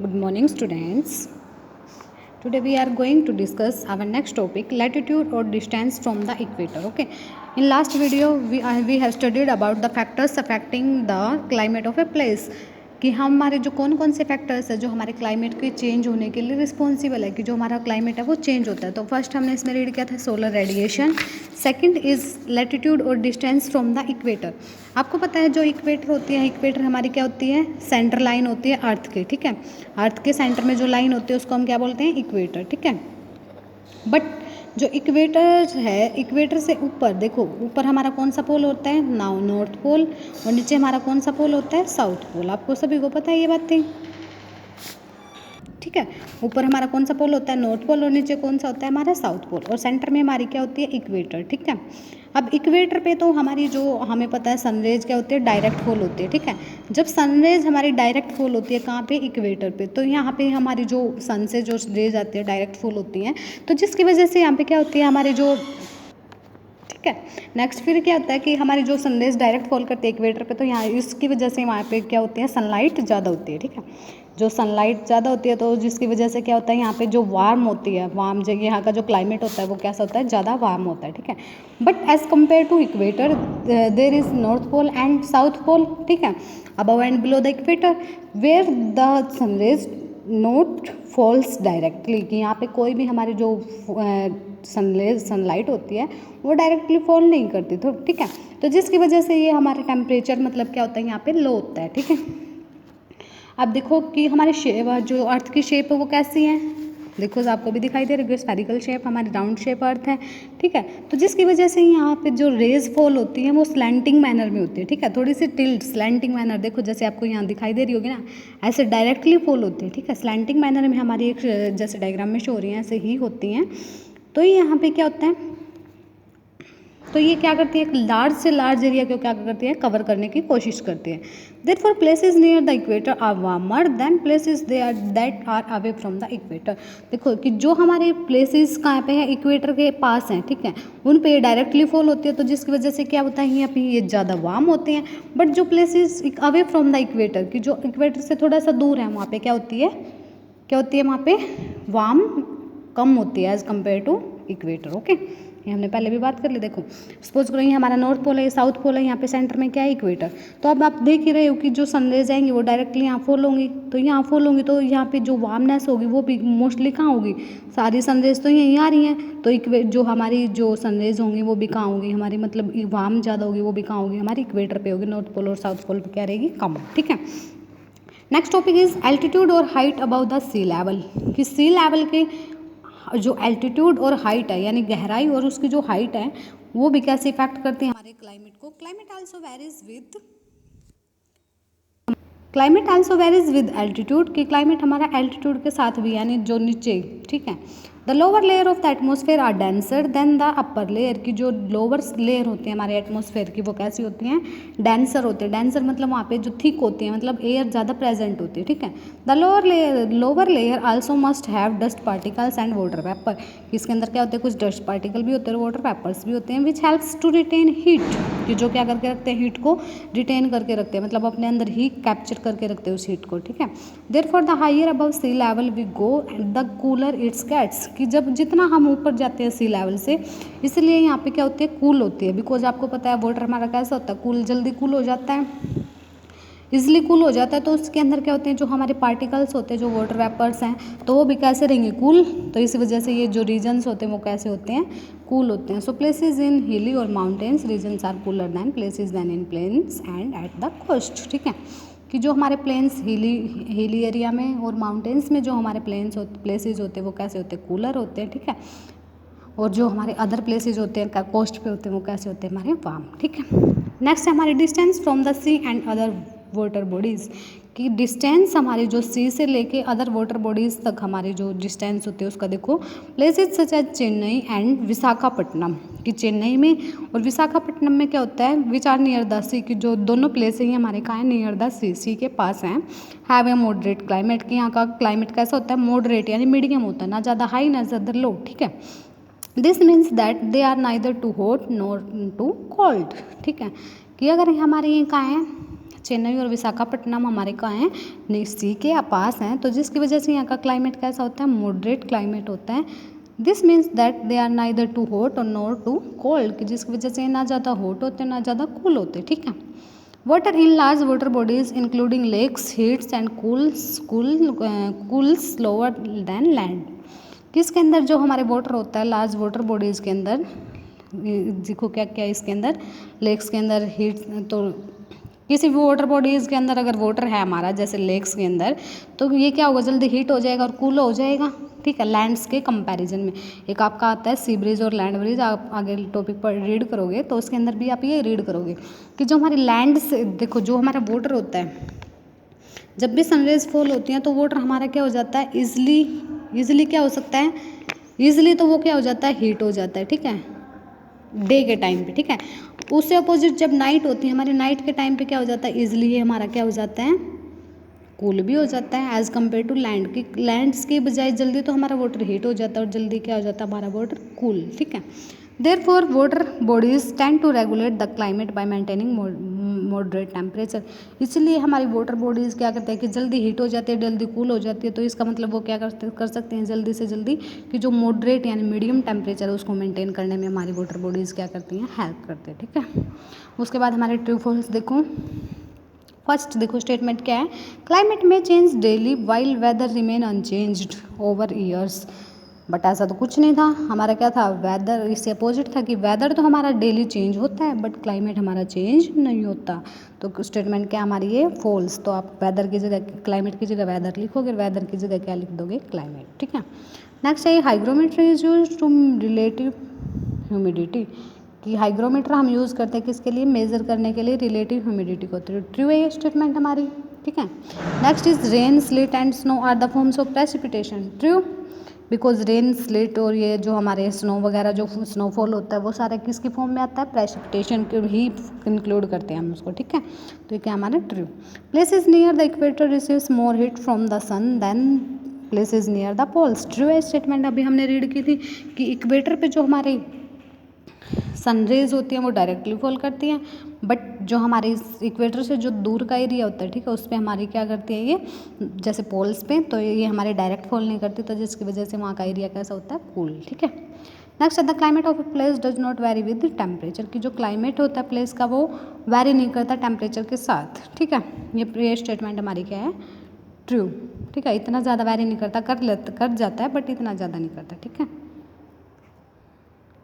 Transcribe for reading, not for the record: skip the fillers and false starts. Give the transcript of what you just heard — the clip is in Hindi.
Good morning, students. Today we are going to discuss our next topic, latitude or distance from the equator. Okay. In last video we have studied about the factors affecting the climate of a place. कि हमारे जो कौन कौन से फैक्टर्स है जो हमारे क्लाइमेट के चेंज होने के लिए रिस्पॉन्सिबल है, कि जो हमारा क्लाइमेट है वो चेंज होता है. तो फर्स्ट हमने इसमें रीड किया था solar radiation. Second is latitude और डिस्टेंस फ्रॉम द इक्वेटर. आपको पता है जो इक्वेटर होती है, इक्वेटर हमारी क्या होती है, सेंटर लाइन होती है अर्थ की. ठीक है, अर्थ के सेंटर में जो लाइन होती है उसको हम क्या बोलते हैं, इक्वेटर. ठीक है, बट जो इक्वेटर है, इक्वेटर से ऊपर देखो, ऊपर हमारा कौन सा पोल होता है, नाउ नॉर्थ पोल, और नीचे हमारा कौन सा पोल होता है, साउथ पोल. आपको सभी को पता है ये बातें. ठीक है, ऊपर हमारा कौन सा पोल होता है, नॉर्थ पोल, और नीचे कौन सा होता है हमारा साउथ पोल, और सेंटर में हमारी क्या होती है, इक्वेटर. ठीक है, अब इक्वेटर पे तो हमारी जो हमें पता है सनरेज क्या होती है, डायरेक्ट फॉल होती है. ठीक है, जब सनरेज हमारी डायरेक्ट फॉल होती है कहाँ पे, इक्वेटर पे, तो यहाँ पे हमारी जो सन से जो रेज आती है डायरेक्ट फॉल होती हैं, तो जिसकी वजह से यहाँ पे क्या होती है हमारे जो, ठीक है, नेक्स्ट फिर क्या होता है कि हमारी जो सनरेज डायरेक्ट फॉल करती है इक्वेटर पे, तो यहाँ इसकी वजह से वहाँ पे क्या होती है, सनलाइट ज़्यादा होती है. ठीक है, जो सनलाइट ज़्यादा होती है तो जिसकी वजह से क्या होता है, यहाँ पे जो वार्म होती है, वार्म जगह यहाँ का जो क्लाइमेट होता है वो कैसा होता है, ज़्यादा वार्म होता है. ठीक है, but as compare to equator there is north pole and south pole. ठीक है, above and below the equator where the sunrays not falls directly, कि यहाँ पे कोई भी हमारी जो सनलाइट होती है वो डायरेक्टली फॉल नहीं करती. तो ठीक है, तो जिसकी वजह से ये हमारे टेम्परेचर मतलब क्या होता है, यहाँ पे लो होता है. ठीक है, अब देखो कि हमारे शेप, जो अर्थ की शेप है वो कैसी है, देखो आपको भी दिखाई दे रही है, स्फेरिकल शेप, हमारी राउंड शेप अर्थ है. ठीक है, तो जिसकी वजह से यहाँ पे जो रेज फॉल होती हैं वो स्लैंटिंग मैनर में होती है. ठीक है, थोड़ी सी टिल्ट स्लैंटिंग मैनर, देखो जैसे आपको यहाँ दिखाई दे रही होगी ना, ऐसे डायरेक्टली फॉल होती है. ठीक है, स्लैंटिंग मैनर में हमारी एक जैसे डायग्राम में शो हो रही हैं ऐसे ही होती हैं. तो यहाँ पे क्या होता है, तो ये क्या करती है, एक लार्ज से लार्ज एरिया को क्या करती है, कवर करने की कोशिश करती है. Therefore places near the equator are warmer than places they are that are away from the equator. देखो कि जो हमारे प्लेसेस कहाँ पे हैं, इक्वेटर के पास हैं. ठीक है, उन पे डायरेक्टली फॉल होती है, तो जिसकी वजह से क्या होता है, यहाँ पे ये ज़्यादा वार्म होते हैं. बट जो places away from the equator, की जो इक्वेटर से थोड़ा सा दूर है, वहाँ पे क्या होती है, क्या होती है, वहाँ पे वार्म कम होती है as compare to equator. Okay, ये हमने पहले भी बात कर ली. देखो सपोज करो ये हमारा नॉर्थ पोल है, ये साउथ पोल है, यहाँ पे सेंटर में क्या है, इक्वेटर. तो अब आप देख ही रहे हो कि जो सनरेज आएंगी वो डायरेक्टली यहाँ फॉल होंगी, तो यहाँ फॉल होंगी, तो यहाँ पे जो वार्मनेस होगी वो भी मोस्टली कहाँ होगी, सारी सनरेज तो यहीं आ रही हैं, तो जो हमारी जो सनरेज होंगी वो भी कहाँ होगी, हमारी मतलब वार्म ज़्यादा होगी, वो भी कहाँ होगी, हमारी इक्वेटर पे होगी. नॉर्थ पोल और साउथ पोल पर क्या रहेगी, कम. ठीक है, नेक्स्ट टॉपिक इज एल्टीट्यूड और height above the sea level. कि सी लेवल के जो एल्टीट्यूड और हाइट है, यानी गहराई और उसकी जो हाइट है, वो भी कैसे इफेक्ट करती है हमारे क्लाइमेट को. Climate also varies with altitude, कि क्लाइमेट हमारा एल्टीट्यूड के साथ भी, यानी जो नीचे. ठीक है, the lower layer of the atmosphere are denser than the upper layer, की जो लोअर लेयर होती है हमारे एटमोसफेयर की वो कैसी होती हैं, डेंसर होती है. डेंसर मतलब वहाँ पे जो थिक होती है, मतलब एयर ज़्यादा प्रेजेंट होती है. ठीक है, the lower layer also must have dust particles and water vapour, इसके अंदर क्या होते हैं, कुछ डस्ट पार्टिकल भी होते हैं, वाटर वेपर्स भी होते हैं, which helps to retain heat, कि जो क्या करके रखते हैं, हीट को रिटेन करके रखते हैं, मतलब अपने अंदर ही कैप्चर करके रखते हैं उस हीट को. ठीक है, therefore the higher above sea level we go the cooler its gets, कि जब जितना हम ऊपर जाते हैं सी लेवल से, इसलिए यहाँ पे क्या होती है, कूल होती है. बिकॉज आपको पता है वाटर हमारा कैसा होता है, कूल, जल्दी कूल हो जाता है, इजिली कूल हो जाता है. तो उसके अंदर क्या होते हैं, जो हमारे पार्टिकल्स होते हैं, जो वाटर वेपर्स हैं, तो वो भी कैसे रहेंगे, कूल. तो इसी वजह से ये जो रीजन्स होते हैं वो कैसे होते हैं, कूल होते हैं. सो प्लेसेस इन हिली और mountains regions are cooler than places than in plains and at the coast. ठीक है, कि जो हमारे प्लेन्स हिली एरिया में और माउंटेन्स में जो हमारे प्लेसेस होते हैं वो कैसे होते हैं, कूलर होते हैं. ठीक है, और जो हमारे अदर प्लेसेस होते हैं कोस्ट पे होते हैं वो कैसे होते हैं, हमारे वार्म. ठीक है, नेक्स्ट है हमारी distance from the sea and other water bodies, की डिस्टेंस हमारी जो सी से लेके अदर वाटर बॉडीज़ तक हमारी जो डिस्टेंस होती है उसका देखो. Places such as Chennai and Visakhapatnam, कि चेन्नई में और विशाखापट्टनम में क्या होता है, which are near the sea, की जो दोनों प्लेस हैं हमारे कहाँ हैं, नियर द सी, सी के पास हैं. हैव ए मॉडरेट क्लाइमेट, कि यहाँ का क्लाइमेट कैसा होता है, मॉडरेट यानी मीडियम होता है, ना ज़्यादा हाई ना ज़्यादा लो. ठीक है, this means that they are neither too hot nor too cold. ठीक है, कि अगर हमारे ये कहाँ है चेन्नई और विशाखापट्टनम हमारे कहाँ हैं, सी के पास हैं, तो जिसकी वजह से यहाँ का क्लाइमेट कैसा होता है, मॉडरेट क्लाइमेट होता है। This means that they are neither too hot और नॉर टू कोल्ड, कि जिसकी वजह से ना ज़्यादा हॉट होते ना ज़्यादा कूल होते, ठीक है। Water in large water bodies including lakes heats and cools lower than land. किसके अंदर जो हमारे वाटर होता है, लार्ज वाटर बॉडीज़ के अंदर, देखो क्या क्या इसके अंदर, लेक्स के अंदर हीट, तो किसी भी वाटर बॉडीज़ के अंदर अगर वाटर है हमारा, जैसे लेक्स के अंदर, तो ये क्या होगा, जल्दी हीट हो जाएगा और कूल हो जाएगा, ठीक है, लैंड्स के कंपैरिजन में। एक आपका आता है सी ब्रिज और लैंड ब्रिज, आप आगे टॉपिक पर रीड करोगे तो उसके अंदर भी आप ये रीड करोगे कि जो हमारी लैंड से, देखो जो हमारा वाटर होता है, जब भी सनराइज फॉल होती है तो वाटर हमारा क्या हो जाता है, ईजिली क्या हो सकता है, ईजिली तो वो क्या हो जाता है, हीट हो जाता है, ठीक है, डे के टाइम पे, ठीक है। उससे अपोजिट जब नाइट होती है हमारी, नाइट के टाइम पे क्या हो जाता है, ईजिली ये हमारा क्या हो जाता है, कूल भी हो जाता है एज़ कम्पेयर टू लैंड की, लैंड्स के बजाय जल्दी तो हमारा वाटर हीट हो जाता है और जल्दी क्या हो जाता है हमारा वाटर कूल, ठीक है। Therefore water bodies tend to regulate the climate by maintaining moderate temperature. इसलिए हमारी वाटर बॉडीज़ क्या करते हैं कि जल्दी हीट हो जाती है, जल्दी कूल हो जाती है, तो इसका मतलब वो क्या कर सकते हैं जल्दी से जल्दी कि जो मॉडरेट यानी मीडियम टेम्परेचर है उसको मेंटेन करने में हमारी वाटर बॉडीज़ क्या करती हैं, हेल्प करते हैं, ठीक है। उसके बाद हमारे ट्रू फॉल्स देखो, फर्स्ट देखो स्टेटमेंट क्या है, क्लाइमेट में change daily while weather remain unchanged over years. But ऐसा तो कुछ नहीं था, हमारा क्या था, वेदर इससे अपोजिट था कि वेदर तो हमारा डेली चेंज होता है बट क्लाइमेट हमारा चेंज नहीं होता। तो स्टेटमेंट क्या हमारी ये फॉल्स, तो आप वेदर की जगह, क्लाइमेट की जगह वेदर लिखोगे, वेदर की जगह क्या लिख दोगे, क्लाइमेट, ठीक है। नेक्स्ट है hygrometer is use to relative humidity, कि हाइग्रोमीटर हम यूज़ करते हैं किसके लिए, मेज़र करने के लिए रिलेटिव ह्यूमिडिटी को। तो ट्रू है ये स्टेटमेंट हमारी, ठीक है। Next is rain sleet and snow are the forms of precipitation. True, because rain sleet और ये जो हमारे स्नो वगैरह जो स्नोफॉल होता है वो सारे किसकी फॉर्म में आता है, प्रेसिपिटेशन के ही इंक्लूड करते हैं हम उसको, ठीक है। तो ये क्या हमारा true. Places near the equator receives more heat from the sun than places near the poles. True है स्टेटमेंट, अभी हमने रीड की थी कि इक्वेटर पे जो हमारे सनरेज होती हैं वो डायरेक्टली फॉल करती हैं, बट जो हमारे इक्वेटर से जो दूर का एरिया होता है, ठीक है, उस पर हमारी क्या करती है ये, जैसे पोल्स पे, तो ये हमारे डायरेक्ट फॉल नहीं करती, तो जिसकी वजह से वहाँ का एरिया कैसा होता है, कूल, ठीक है। Next the climate of a place does not very with temperature, की जो क्लाइमेट होता है प्लेस का वो वेरी नहीं करता टेम्परेचर के साथ, ठीक है। ये स्टेटमेंट हमारी क्या है, ट्रू, ठीक है। इतना ज़्यादा वेरी नहीं करता, कर जाता है बट इतना ज़्यादा नहीं करता, ठीक है।